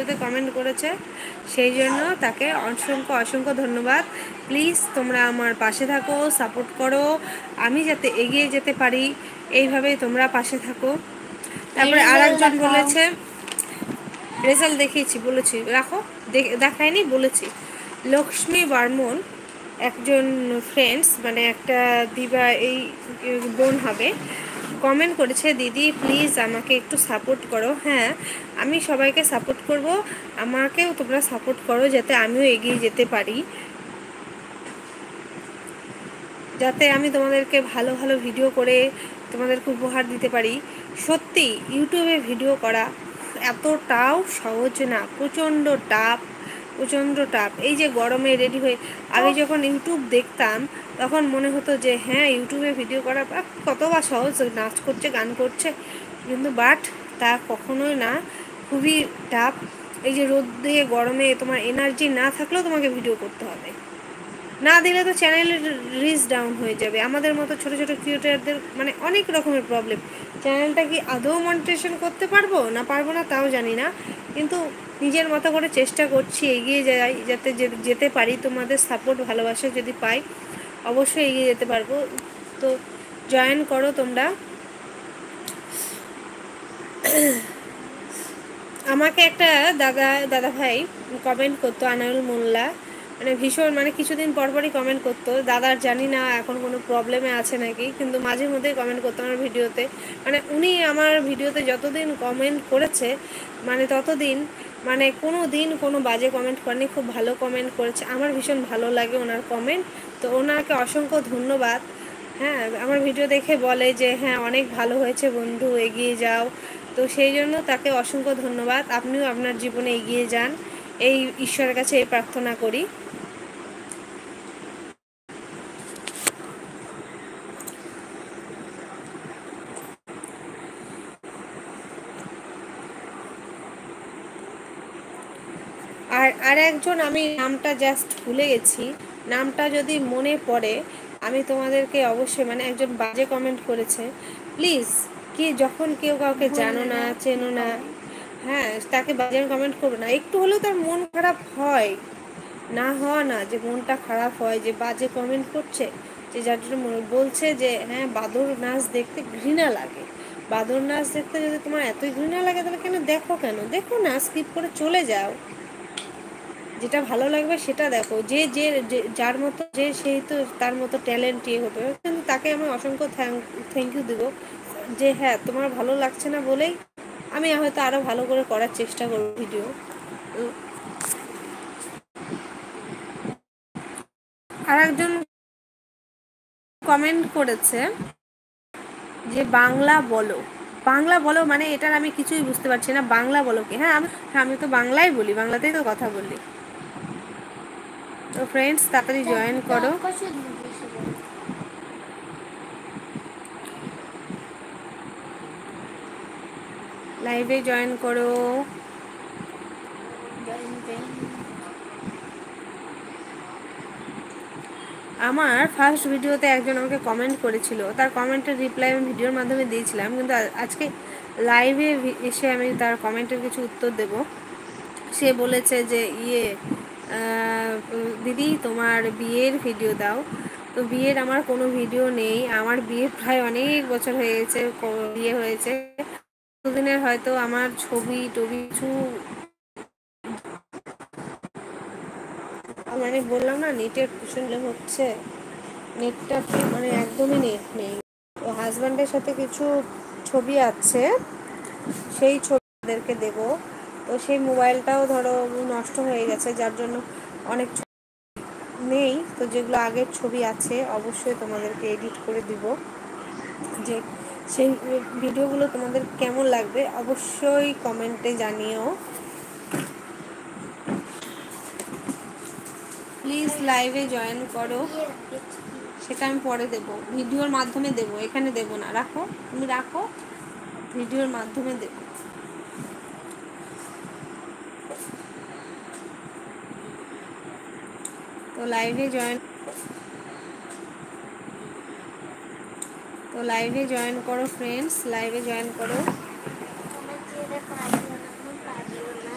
ভিডিওতে কমেন্ট করেছে, সেই জন্য তাকে অসংখ্য অসংখ্য ধন্যবাদ। প্লিজ তোমরা আমার পাশে থাকো, সাপোর্ট করো, আমি যাতে এগিয়ে যেতে পারি, এইভাবেই তোমরা পাশে থাকো। তারপরে আর একজন বলেছে, রেজাল্ট দেখিয়েছি বলেছি, রাখো, দেখায়নি বলেছি। লক্ষ্মী বর্মন একজন ফ্রেন্ডস, মানে একটা দিবা এই বোন হবে, কমেন্ট করেছে, দিদি প্লিজ আমাকে একটু সাপোর্ট করো। হ্যাঁ, আমি সবাইকে সাপোর্ট করব, আমাকেও তোমরা সাপোর্ট করো যাতে আমিও এগিয়ে যেতে পারি, যাতে আমি তোমাদেরকে ভালো ভালো ভিডিও করে তোমাদেরকে উপহার দিতে পারি। সত্যি ইউটিউবে ভিডিও করা এতটাও সহজ না, প্রচণ্ড টাফ, প্রচণ্ড টাফ। এই যে গরমে রেডি হয়ে, আগে যখন ইউটিউব দেখতাম তখন মনে হতো যে হ্যাঁ ইউটিউবে ভিডিও করা কত বা সহজ, নাচ করছে, গান করছে, কিন্তু বাট তা কখনোই না, খুবই টাফ। এই যে রোদ দিয়ে গরমে তোমার এনার্জি না থাকলেও তোমাকে ভিডিও করতে হবে, না দিলে তো চ্যানেলের রিচ ডাউন হয়ে যাবে। আমাদের মতো ছোটো ছোটো ক্রিয়েটারদের মানে অনেক রকমের প্রবলেম। চ্যানেলটা কি আদৌ মনিটাইজেশন করতে পারবো না তাও জানি না, কিন্তু নিজের মতো করে চেষ্টা করছি, এগিয়ে যাই যাতে যেতে পারি। তোমাদের সাপোর্ট ভালোবাসা যদি পাই অবশ্যই এগিয়ে যেতে পারবো। তো জয়েন করো তোমরা। আমাকে একটা দাদা ভাই কমেন্ট করতো, আনারুল মোল্লা, মানে ভীষণ, মানে কিছুদিন পরপরই কমেন্ট করতো। দাদার জানি না এখন কোনো প্রবলেমে আছে নাকি, কিন্তু মাঝে মধ্যেই কমেন্ট করতো আমার ভিডিওতে। মানে উনি আমার ভিডিওতে যতদিন কমেন্ট করেছে, মানে ততদিন মানে কোনো দিন কোনো বাজে কমেন্ট করেনি, খুব ভালো কমেন্ট করেছে। আমার ভীষণ ভালো লাগে ওনার কমেন্ট, তো ওনাকে অসংখ্য ধন্যবাদ। হ্যাঁ, আমার ভিডিও দেখে বলে যে হ্যাঁ অনেক ভালো হয়েছে বন্ধু, এগিয়ে যাও। তো সেই জন্য তাকে অসংখ্য ধন্যবাদ। আপনিও আপনার জীবনে এগিয়ে যান, এই ঈশ্বরের কাছে এই প্রার্থনা করি। আর একজন, আমি নামটা জাস্ট ভুলে গেছি, নামটা যদি মনে পড়ে আমি তোমাদেরকে অবশ্যই, মানে একজন বাজে কমেন্ট করেছে, প্লিজ কি যখন কেউ কাউকে জানো না, চেনো না, হ্যাঁ তাকে বাজে কমেন্ট করো না। একটু হলেও তার মন খারাপ হয়, না হওয়া না, যে মনটা খারাপ হয় যে বাজে কমেন্ট করছে, যে যার জন্য বলছে যে হ্যাঁ বাদর নাচ দেখতে ঘৃণা লাগে। বাদর নাচ দেখতে যদি তোমার এতই ঘৃণা লাগে তাহলে কেন দেখো, কেন দেখো না, স্কিপ করে চলে যাও, যেটা ভালো লাগবে সেটা দেখো। যে যে যার মতো যে সেই তো তার মতো ট্যালেন্ট ইয়ে হতে হবে, কিন্তু তাকে আমি অসংখ্য থ্যাংক ইউ দেবো যে হ্যাঁ তোমার ভালো লাগছে না বলেই আমি হয়তো আরও ভালো করে করার চেষ্টা করব ভিডিও। আর একজন কমেন্ট করেছে যে বাংলা বলো, বাংলা বলো, মানে এটার আমি কিছুই বুঝতে পারছি না, বাংলা বলো কি? হ্যাঁ আমি তো বাংলাই বলি, বাংলাতেই তো কথা বলি। তো ফ্রেন্ডস তাড়াতাড়ি জয়েন করো, লাইভে জয়েন করো। আমার ফার্স্ট ভিডিওতে একজন আমাকে কমেন্ট করেছিল, তার কমেন্টের রিপ্লাই আমি ভিডিওর মাধ্যমে দিয়েছিলাম, কিন্তু আজকে লাইভে এসে আমি তার কমেন্টের কিছু উত্তর দেব। সে বলেছে যে দিদি তোমার বিয়ের ভিডিও দাও। তো বিয়ের আমার কোনো ভিডিও নেই, আমার বিয়ে প্রায় অনেক বছর হয়ে গেছে, বিয়ে হয়েছে দুদিনের, হয়তো আমার ছবি টবি কিছু, মানে বললাম না নেটের প্রচণ্ড হচ্ছে, নেটটা মানে একদমই নেট নেই। তো হাজব্যান্ডের সাথে কিছু ছবি আছে, সেই ছবিদেরকে দেব। তো সেই মোবাইলটাও ধরো নষ্ট হয়ে গেছে, যার জন্য অনেক নেই। তো যেগুলো আগের ছবি আছে অবশ্যই তোমাদেরকে এডিট করে দিব, যে সেই ভিডিওগুলো তোমাদের কেমন লাগবে অবশ্যই কমেন্টে জানিও। প্লিজ লাইভে জয়েন করো, সেটা আমি পরে দেবো, ভিডিওর মাধ্যমে দেবো, এখানে দেবো না। রাখো, তুমি রাখো, ভিডিওর মাধ্যমে দেবো। তো লাইভে জয়েন করো ফ্রেন্ডস, লাইভে জয়েন করো।